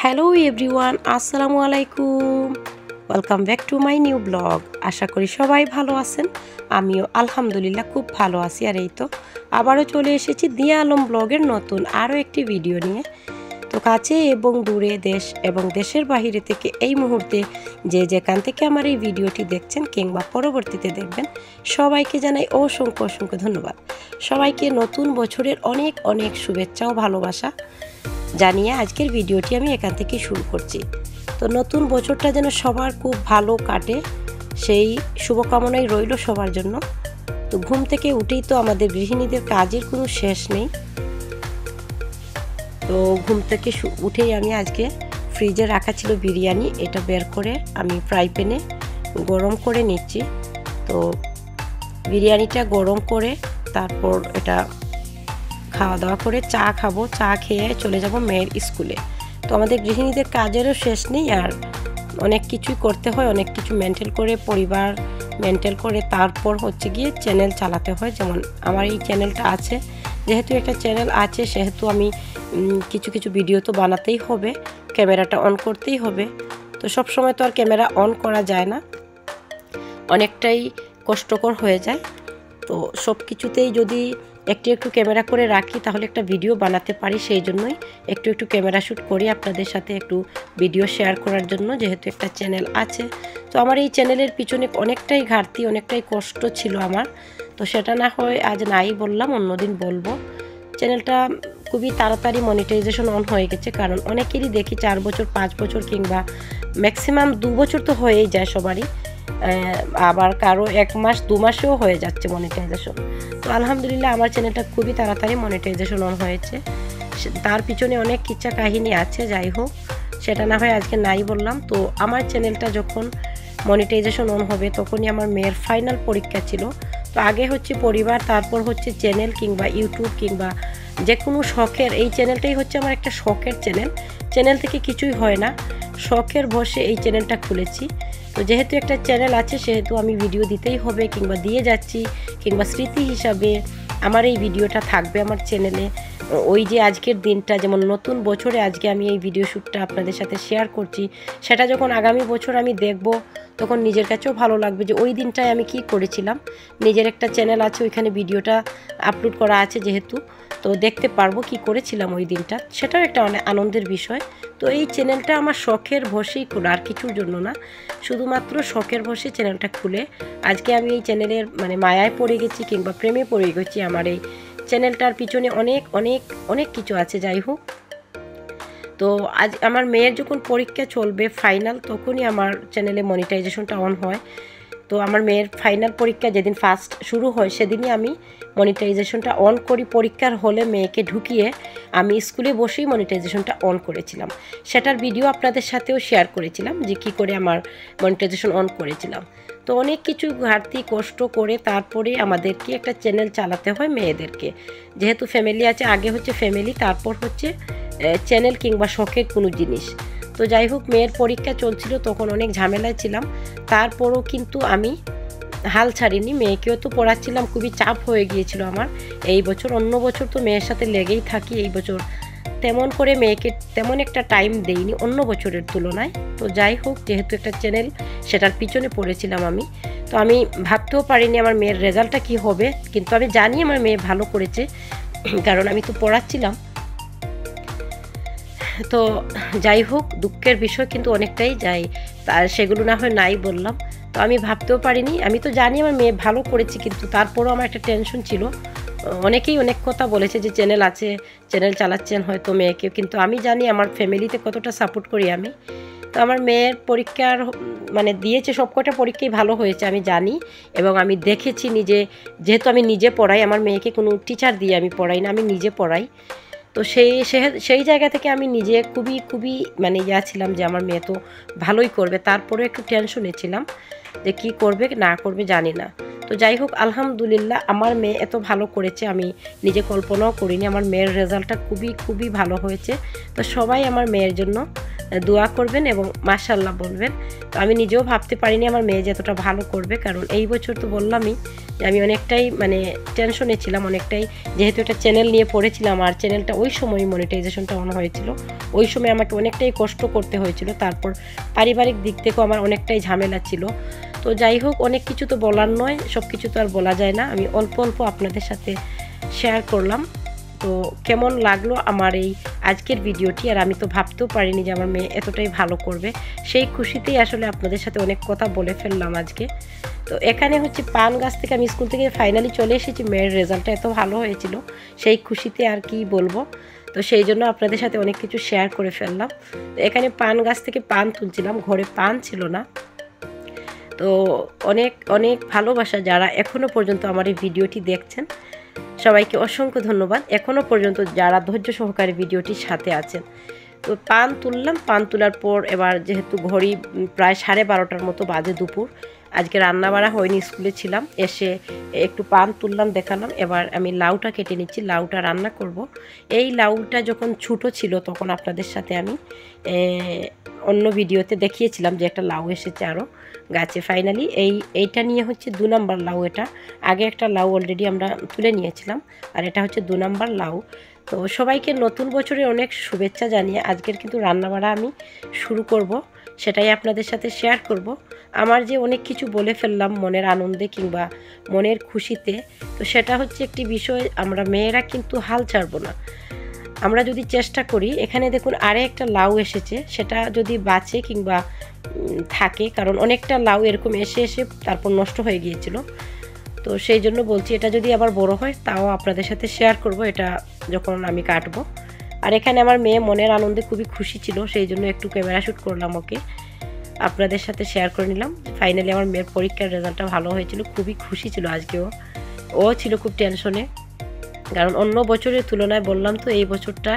Hello everyone, আসসালামু আলাইকুম। Welcome back to my new blog. আশা করি সবাই ভালো আছেন। আমিও আলহামদুলিল্লাহ খুব ভালো আছি। আর এই তো আবারও চলে এসেছি দিয়া আলম ব্লগের নতুন আরও একটি ভিডিও নিয়ে। তো কাছে এবং দূরে, দেশ এবং দেশের বাহিরে থেকে এই মুহূর্তে যে যেখান থেকে আমার এই ভিডিওটি দেখছেন কিংবা পরবর্তীতে দেখবেন, সবাইকে জানাই অসংখ্য অসংখ্য ধন্যবাদ। সবাইকে নতুন বছরের অনেক অনেক শুভেচ্ছা ও ভালোবাসা জানিয়ে আজকের ভিডিওটি আমি এখান থেকে শুরু করছি। তো নতুন বছরটা যেন সবার খুব ভালো কাটে, সেই শুভকামনাই রইল সবার জন্য। তো ঘুম থেকে উঠেই তো আমাদের গৃহিণীদের কাজের কোনো শেষ নেই। তো ঘুম থেকে উঠেই আমি আজকে ফ্রিজে রাখা ছিল বিরিয়ানি, এটা বের করে আমি ফ্রাই প্যানে গরম করে নিচ্ছি। তো বিরিয়ানিটা গরম করে তারপর এটা খাওয়া দাওয়া করে চা খাবো, চা খেয়ে চলে যাব মেয়ের স্কুলে। তো আমাদের গৃহিণীদের কাজেরও শেষ নেই, আর অনেক কিছুই করতে হয়, অনেক কিছু মেনটেন করে, পরিবার মেনটেন করে তারপর হচ্ছে গিয়ে চ্যানেল চালাতে হয়। যেমন আমার এই চ্যানেলটা আছে, যেহেতু একটা চ্যানেল আছে সেহেতু আমি কিছু কিছু ভিডিও তো বানাতেই হবে, ক্যামেরাটা অন করতেই হবে। তো সব সময় তো আর ক্যামেরা অন করা যায় না, অনেকটাই কষ্টকর হয়ে যায়। তো সব কিছুতেই যদি একটু একটু ক্যামেরা করে রাখি তাহলে একটা ভিডিও বানাতে পারি, সেই জন্যই একটু একটু ক্যামেরা শ্যুট করি আপনাদের সাথে একটু ভিডিও শেয়ার করার জন্য, যেহেতু একটা চ্যানেল আছে। তো আমার এই চ্যানেলের পিছনে অনেকটাই ঘাটতি, অনেকটাই কষ্ট ছিল আমার। তো সেটা না হয় আজ নাই বললাম, অন্যদিন বলবো। চ্যানেলটা খুবই তাড়াতাড়ি মনিটাইজেশন অন হয়ে গেছে, কারণ অনেকেরই দেখি 4 বছর 5 বছর কিংবা ম্যাক্সিমাম 2 বছর তো হয়েই যায় সবারই, আবার কারো 1 মাস 2 মাসেও হয়ে যাচ্ছে মনিটাইজেশন। তো আলহামদুলিল্লাহ আমার চ্যানেলটা খুবই তাড়াতাড়ি মনিটাইজেশন অন হয়েছে। তার পিছনে অনেক কিচ্ছা কাহিনী আছে, যাই হোক সেটা না হয় আজকে নাই বললাম। তো আমার চ্যানেলটা যখন মনিটাইজেশন অন হবে তখনই আমার মেয়ের ফাইনাল পরীক্ষা ছিল। তো আগে হচ্ছে পরিবার, তারপর হচ্ছে চ্যানেল কিংবা ইউটিউব কিংবা যে কোনো শখের, এই চ্যানেলটাই হচ্ছে আমার একটা শখের চ্যানেল। চ্যানেল থেকে কিছুই হয় না, শখের বসে এই চ্যানেলটা খুলেছি। তো যেহেতু একটা চ্যানেল আছে সেহেতু আমি ভিডিও দিতেই হবে, কিংবা দিয়ে যাচ্ছি, কিংবা স্মৃতি হিসাবে আমার এই ভিডিওটা থাকবে আমার চ্যানেলে। ওই যে আজকের দিনটা, যেমন নতুন বছরে আজকে আমি এই ভিডিও শ্যুটটা আপনাদের সাথে শেয়ার করছি, সেটা যখন আগামী বছর আমি দেখব তখন নিজের কাছেও ভালো লাগবে যে ওই দিনটায় আমি কি করেছিলাম। নিজের একটা চ্যানেল আছে, ওইখানে ভিডিওটা আপলোড করা আছে যেহেতু, তো দেখতে পারবো কি করেছিলাম ওই দিনটা, সেটাও একটা অনেক আনন্দের বিষয়। তো এই চ্যানেলটা আমার শখের বসেই খোলা, আর কিছুর জন্য না, শুধুমাত্র শখের বসে চ্যানেলটা খুলে আজকে আমি এই চ্যানেলের মায়ায় পড়ে গেছি কিংবা প্রেমে পড়ে গেছি। আমার এই চ্যানেলটার পিছনে অনেক অনেক অনেক কিছু আছে, যাই হোক। তো আজ আমার মেয়ের যখন পরীক্ষা চলবে ফাইনাল, তখনই আমার চ্যানেলে মনিটাইজেশনটা অন হয়। তো আমার মেয়ের ফাইনাল পরীক্ষা যেদিন ফার্স্ট শুরু হয় সেদিনই আমি মনিটাইজেশনটা অন করি। পরীক্ষার হলে মেয়েকে ঢুকিয়ে আমি স্কুলে বসেই মনিটাইজেশনটা অন করেছিলাম। সেটার ভিডিও আপনাদের সাথেও শেয়ার করেছিলাম যে কী করে আমার মনিটাইজেশন অন করেছিলাম। তো অনেক কিছু ঘাটতি কষ্ট করে তারপরে আমাদেরকে একটা চ্যানেল চালাতে হয় মেয়েদেরকে, যেহেতু ফ্যামিলি আছে। আগে হচ্ছে ফ্যামিলি, তারপর হচ্ছে চ্যানেল কিংবা শখের কোনো জিনিস। তো যাই হোক, মেয়ের পরীক্ষা চলছিল, তখন অনেক ঝামেলায় ছিলাম, তারপরও কিন্তু আমি হাল ছাড়িনি। মেয়েকেও তো পড়াচ্ছিলাম, খুবই চাপ হয়ে গিয়েছিল আমার এই বছর। অন্য বছর তো মেয়ের সাথে লেগেই থাকি, এই বছর তেমন করে মেয়েকে তেমন একটা টাইম দেইনি অন্য বছরের তুলনায়। তো যাই হোক, যেহেতু একটা চ্যানেল, সেটার পিছনে পড়েছিলাম আমি। তো আমি ভাবতেও পারিনি আমার মেয়ের রেজাল্টটা কী হবে, কিন্তু আমি জানি আমার মেয়ে ভালো করেছে, কারণ আমি তো পড়াচ্ছিলাম। তো যাই হোক, দুঃখের বিষয় কিন্তু অনেকটাই যাই, তার সেগুলো না হয় নাই বললাম। তো আমি ভাবতেও পারিনি, আমি তো জানি আমার মেয়ে ভালো করেছে, কিন্তু তারপরও আমার একটা টেনশন ছিল। অনেকেই অনেক কথা বলেছে যে চ্যানেল আছে, চ্যানেল চালাচ্ছেন হয়তো মেয়েকে, কিন্তু আমি জানি আমার ফ্যামিলিতে কতটা সাপোর্ট করি আমি। তো আমার মেয়ের পরীক্ষার দিয়েছে, সবকটা পরীক্ষাই ভালো হয়েছে আমি জানি, এবং আমি দেখেছি নিজে, যেহেতু আমি নিজে পড়াই, আমার মেয়েকে কোনো টিচার দিয়ে আমি পড়াই না, আমি নিজে পড়াই। তো সেই জায়গা থেকে আমি নিজে খুবই খুবই ছিলাম যে আমার মেয়ে তো ভালোই করবে। তারপরে একটু টেনশনে ছিলাম যে কী করবে না করবে জানি না। তো যাই হোক, আলহামদুলিল্লাহ আমার মেয়ে এত ভালো করেছে আমি নিজে কল্পনাও করিনি। আমার মেয়ের রেজাল্টটা খুবই খুবই ভালো হয়েছে। তো সবাই আমার মেয়ের জন্য দোয়া করবেন এবং মাশাআল্লাহ বলবেন। তো আমি নিজেও ভাবতে পারিনি আমার মেয়ে যে এতটা ভালো করবে, কারণ এই বছর তো বললামই যে আমি অনেকটাই মানে টেনশনে ছিলাম, অনেকটাই, যেহেতু একটা চ্যানেল নিয়ে পড়েছিলাম আর চ্যানেলটা ওই সময় মনিটাইজেশনটা অন হয়েছিল, ওই সময় আমাকে অনেকটাই কষ্ট করতে হয়েছিল। তারপর পারিবারিক দিক থেকেও আমার অনেকটাই ঝামেলা ছিল। তো যাই হোক, অনেক কিছু তো বলার নয়, সব কিছু তো আর বলা যায় না। আমি অল্প অল্প আপনাদের সাথে শেয়ার করলাম। তো কেমন লাগলো আমার এই আজকের ভিডিওটি, আর আমি তো ভাবতেও পারিনি যে আমার মেয়ে এতটাই ভালো করবে। সেই খুশিতেই আসলে আপনাদের সাথে অনেক কথা বলে ফেললাম আজকে। তো এখানে হচ্ছে পান গাছ থেকে আমি স্কুল থেকে ফাইনালি চলে এসেছি, মেয়ের রেজাল্টটা এত ভালো হয়েছিল, সেই খুশিতে আর কি বলবো। তো সেই জন্য আপনাদের সাথে অনেক কিছু শেয়ার করে ফেললাম। তো এখানে পান গাছ থেকে পান তুলছিলাম, ঘরে পান ছিল না। তো অনেক অনেক ভালোবাসা যারা এখনও পর্যন্ত আমার এই ভিডিওটি দেখছেন, সবাইকে অসংখ্য ধন্যবাদ। এখনও পর্যন্ত যারা ধৈর্য সহকারে ভিডিওটির সাথে আছেন। তো পান তুললাম, পান তোলার পর এবার যেহেতু ঘড়ি প্রায় 12:30টার মতো বাজে দুপুর, আজকে রান্না বাড়া হয়নি, স্কুলে ছিলাম, এসে একটু পান তুললাম, দেখালাম। এবার আমি লাউটা কেটে নিচ্ছি, লাউটা রান্না করব। এই লাউটা যখন ছোটো ছিল তখন আপনাদের সাথে আমি অন্য ভিডিওতে দেখিয়েছিলাম যে একটা লাউ এসেছে আরও গাছে। ফাইনালি এইটা নিয়ে হচ্ছে 2 নাম্বার লাউ। এটা আগে একটা লাউ অলরেডি আমরা তুলে নিয়েছিলাম, আর এটা হচ্ছে 2 নাম্বার লাউ। তো সবাইকে নতুন বছরের অনেক শুভেচ্ছা জানিয়ে আজকের কিন্তু রান্নাবাড়া আমি শুরু করব, সেটাই আপনাদের সাথে শেয়ার করব। আমার যে অনেক কিছু বলে ফেললাম মনের আনন্দে কিংবা মনের খুশিতে, তো সেটা হচ্ছে একটি বিষয়, আমরা মেয়েরা কিন্তু হাল ছাড়বো না। আমরা যদি চেষ্টা করি, এখানে দেখুন আরে একটা লাউ এসেছে, সেটা যদি বাঁচে কিংবা থাকে, কারণ অনেকটা লাউ এরকম এসে এসে তারপর নষ্ট হয়ে গিয়েছিল। তো সেই জন্য বলছি, এটা যদি আবার বড় হয় তাও আপনাদের সাথে শেয়ার করব, এটা যখন আমি কাটবো। আর এখানে আমার মেয়ে মনের আনন্দে খুবই খুশি ছিল, সেই জন্য একটু ক্যামেরা শ্যুট করলাম, ওকে আপনাদের সাথে শেয়ার করে নিলাম। ফাইনালি আমার মেয়ের পরীক্ষার রেজাল্টটা ভালো হয়েছিল, খুবই খুশি ছিল আজকেও। ও ছিল খুব টেনশনে, কারণ অন্য বছরের তুলনায় বললাম তো এই বছরটা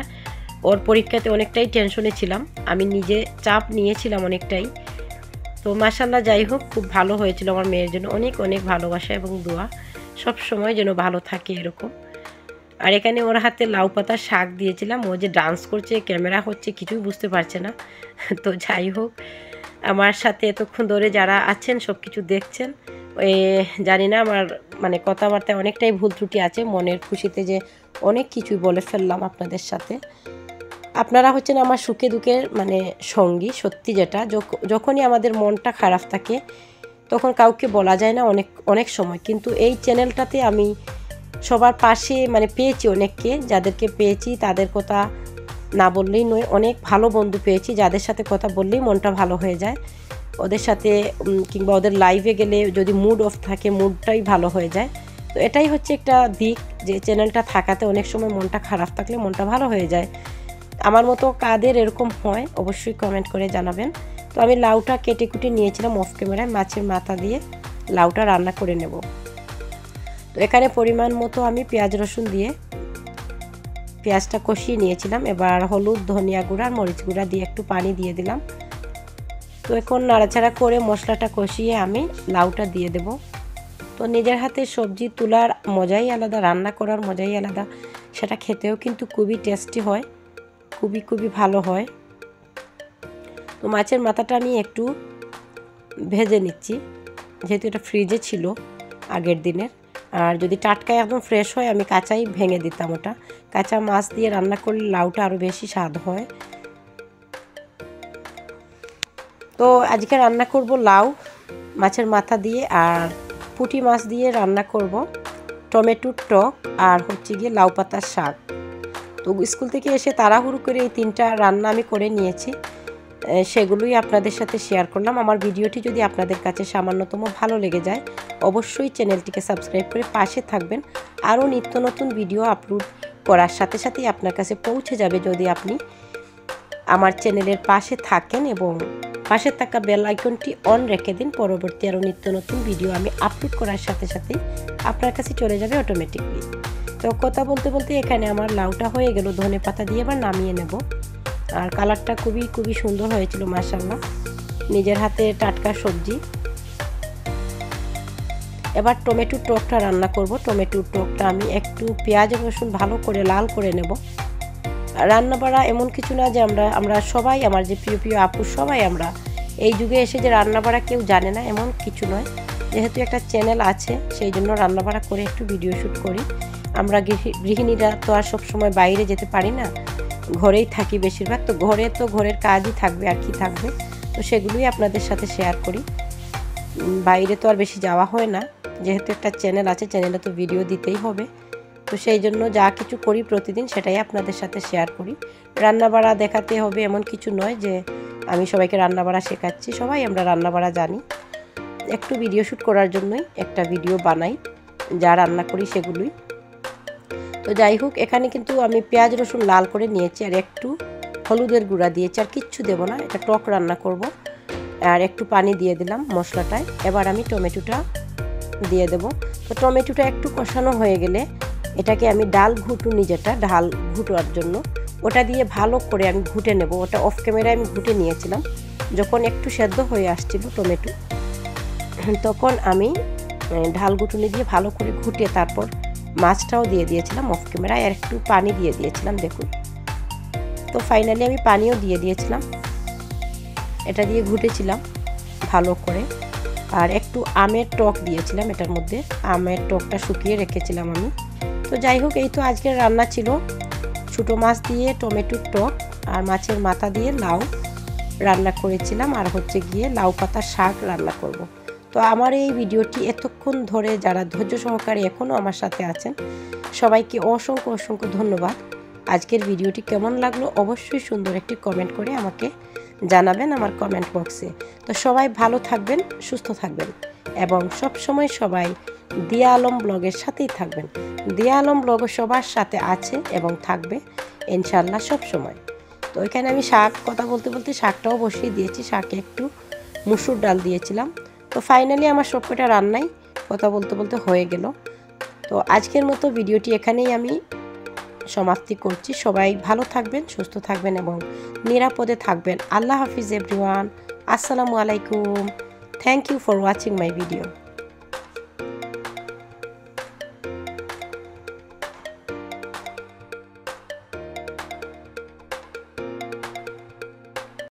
ওর পরীক্ষাতে অনেকটাই টেনশনে ছিলাম, আমি নিজে চাপ নিয়েছিলাম অনেকটাই। তো মাশাআল্লাহ, যাই হোক, খুব ভালো হয়েছিল। আমার মেয়ের জন্য অনেক অনেক ভালোবাসা এবং দোয়া, সব সময় যেন ভালো থাকে এরকম। আর এখানে ওর হাতে লাউ পাতার শাক দিয়েছিলাম, ও যে ডান্স করছে, ক্যামেরা হচ্ছে, কিছুই বুঝতে পারছে না। তো যাই হোক, আমার সাথে এতক্ষণ ধরে যারা আছেন সব কিছু দেখছেন, জানি না আমার মানে কথাবার্তায় অনেকটাই ভুল ত্রুটি আছে, মনের খুশিতে যে অনেক কিছুই বলে ফেললাম আপনাদের সাথে। আপনারা হচ্ছেন আমার সুখে দুঃখের মানে সঙ্গী, সত্যি যেটা, যখনই আমাদের মনটা খারাপ থাকে তখন কাউকে বলা যায় না অনেক অনেক সময়, কিন্তু এই চ্যানেলটাতে আমি সবার পাশে মানে পেয়েছি অনেককে, যাদেরকে পেয়েছি তাদের কথা না বললেই নয়। অনেক ভালো বন্ধু পেয়েছি যাদের সাথে কথা বললেই মনটা ভালো হয়ে যায়, ওদের সাথে কিংবা ওদের লাইভে গেলে যদি মুড অফ থাকে মুডটাই ভালো হয়ে যায়। তো এটাই হচ্ছে একটা দিক, যে চ্যানেলটা থাকাতে অনেক সময় মনটা খারাপ থাকলে মনটা ভালো হয়ে যায়। আমার মতো কাদের এরকম হয় অবশ্যই কমেন্ট করে জানাবেন। তো আমি লাউটা কেটে কুটে নিয়েছিলাম অফ ক্যামেরায়, মাছের মাথা দিয়ে লাউটা রান্না করে নেব। তো এখানে পরিমাণ মতো আমি পেঁয়াজ রসুন দিয়ে পেঁয়াজটা কষিয়ে নিয়েছিলাম। এবার হলুদ, ধনিয়া গুঁড়া, মরিচ গুঁড়া দিয়ে একটু পানি দিয়ে দিলাম। তো এখন নাড়াচাড়া করে মশলাটা কষিয়ে আমি লাউটা দিয়ে দেব। তো নিজের হাতে সবজি তোলার মজাই আলাদা, রান্না করার মজাই আলাদা, সেটা খেতেও কিন্তু খুবই টেস্টি হয়, খুবই খুবই ভালো হয়। তো মাছের মাথাটা আমি একটু ভেজে নিচ্ছি, যেহেতু এটা ফ্রিজে ছিল আগের দিনের। আর যদি টাটকা একদম ফ্রেশ হয় আমি কাঁচাই ভেঙে দিতাম ওটা। কাঁচা মাছ দিয়ে রান্না করলে লাউটা আরও বেশি স্বাদ হয়। তো আজকে রান্না করব লাউ মাছের মাথা দিয়ে, আর পুঁটি মাছ দিয়ে রান্না করব টমেটোর টক, আর হচ্ছে গিয়ে লাউ পাতার শাক। তো স্কুল থেকে এসে তাড়াহুড়ো করে এই 3টা রান্না আমি করে নিয়েছি, সেগুলোই আপনাদের সাথে শেয়ার করলাম। আমার ভিডিওটি যদি আপনাদের কাছে সামান্যতম ভালো লেগে যায় অবশ্যই চ্যানেলটিকে সাবস্ক্রাইব করে পাশে থাকবেন। আরও নিত্য নতুন ভিডিও আপলোড করার সাথে সাথেই আপনার কাছে পৌঁছে যাবে যদি আপনি আমার চ্যানেলের পাশে থাকেন এবং পাশে থাকা বেল আইকনটি অন রেখে দিন। পরবর্তী আরও নিত্য নতুন ভিডিও আমি আপলোড করার সাথে সাথেই আপনার কাছে চলে যাবে অটোমেটিকলি। তো কথা বলতে বলতে এখানে আমার লাউটা হয়ে গেল, ধনে পাতা দিয়ে এবার নামিয়ে নেব। আর কালারটা খুবই খুবই সুন্দর হয়েছিল মাশাআল্লাহ, নিজের হাতে টাটকা সবজি। এবার টমেটোর টকটা রান্না করব। টমেটোর টকটা আমি একটু পেঁয়াজ রসুন ভালো করে লাল করে নেব। রান্না বাড়া এমন কিছু না যে আমরা সবাই, আমার যে প্রিয় প্রিয় আপু সবাই আমরা এই যুগে এসে যে রান্না বাড়া কেউ জানে না এমন কিছু নয়। যেহেতু একটা চ্যানেল আছে সেই জন্য রান্না বাড়া করে একটু ভিডিও শ্যুট করি। আমরা গৃহিণীরা তো আর সবসময় বাইরে যেতে পারি না, ঘরেই থাকি বেশিরভাগ। তো ঘরের কাজই থাকবে আর কি থাকবে, তো সেগুলোই আপনাদের সাথে শেয়ার করি। বাইরে তো আর বেশি যাওয়া হয় না, যেহেতু একটা চ্যানেল আছে, চ্যানেলে তো ভিডিও দিতেই হবে। তো সেই জন্য যা কিছু করি প্রতিদিন সেটাই আপনাদের সাথে শেয়ার করি। রান্নাবাড়া দেখাতে হবে এমন কিছু নয় যে আমি সবাইকে রান্নাবাড়া শেখাচ্ছি, সবাই আমরা রান্নাবাড়া জানি। একটু ভিডিও শ্যুট করার জন্যই একটা ভিডিও বানাই, যা রান্না করি সেগুলোই। তো যাই হোক, এখানে কিন্তু আমি পেঁয়াজ রসুন লাল করে নিয়েছি আর একটু হলুদের গুঁড়া দিয়েছি, আর কিচ্ছু দেবো না, এটা টক রান্না করব। আর একটু পানি দিয়ে দিলাম মশলাটায়। এবার আমি টমেটোটা দিয়ে দেব। তো টমেটোটা একটু কষানো হয়ে গেলে এটাকে আমি ডাল ঘুটুনি, যেটা ডাল ঘুটার জন্য, ওটা দিয়ে ভালো করে আমি ঘুটে নেব। ওটা অফ ক্যামেরায় আমি ঘুটে নিয়েছিলাম। যখন একটু সেদ্ধ হয়ে আসছিল টমেটো, তখন আমি ঢাল ঘুটুনি দিয়ে ভালো করে ঘুটে তারপর মাছটাও দিয়ে দিয়েছিলাম অফ ক্যামেরায়, আর একটু পানি দিয়ে দিয়েছিলাম। দেখুন, তো ফাইনালি আমি পানিও দিয়ে দিয়েছিলাম, এটা দিয়ে ঘুটেছিলাম ভালো করে। আর একটু আমের টক দিয়েছিলাম এটার মধ্যে, আমের টকটা শুকিয়ে রেখেছিলাম আমি। তো যাই হোক, এই তো আজকের রান্না ছিল। ছোটো মাছ দিয়ে টমেটোর টক আর মাছের মাথা দিয়ে লাউ রান্না করেছিলাম, আর হচ্ছে গিয়ে লাউ পাতার শাক রান্না করব। তো আমার এই ভিডিওটি এতক্ষণ ধরে যারা ধৈর্য সহকারে এখনও আমার সাথে আছেন, সবাইকে অসংখ্য অসংখ্য ধন্যবাদ। আজকের ভিডিওটি কেমন লাগলো অবশ্যই সুন্দর একটি কমেন্ট করে আমাকে জানাবেন আমার কমেন্ট বক্সে। তো সবাই ভালো থাকবেন, সুস্থ থাকবেন, এবং সবসময় সবাই দিয়া আলম ব্লগের সাথেই থাকবেন। দিয়া আলম ব্লগ সবার সাথে আছে এবং থাকবে ইনশাল্লাহ সব সময়। তো এখানে আমি শাক, কথা বলতে বলতে শাকটাও বসিয়ে দিয়েছি, শাকে একটু মুসুর ডাল দিয়েছিলাম। তো ফাইনালি আমার সবকটা রান্নাই কথা বলতে বলতে হয়ে গেল। তো আজকের মতো ভিডিওটি এখানেই আমি সমাপ্তি করছি। সবাই ভালো থাকবেন, সুস্থ থাকবেন এবং নিরাপদে থাকবেন। আল্লাহ হাফিজ এভরিওয়ান। আসসালামু আলাইকুম। Thank you for watching my video.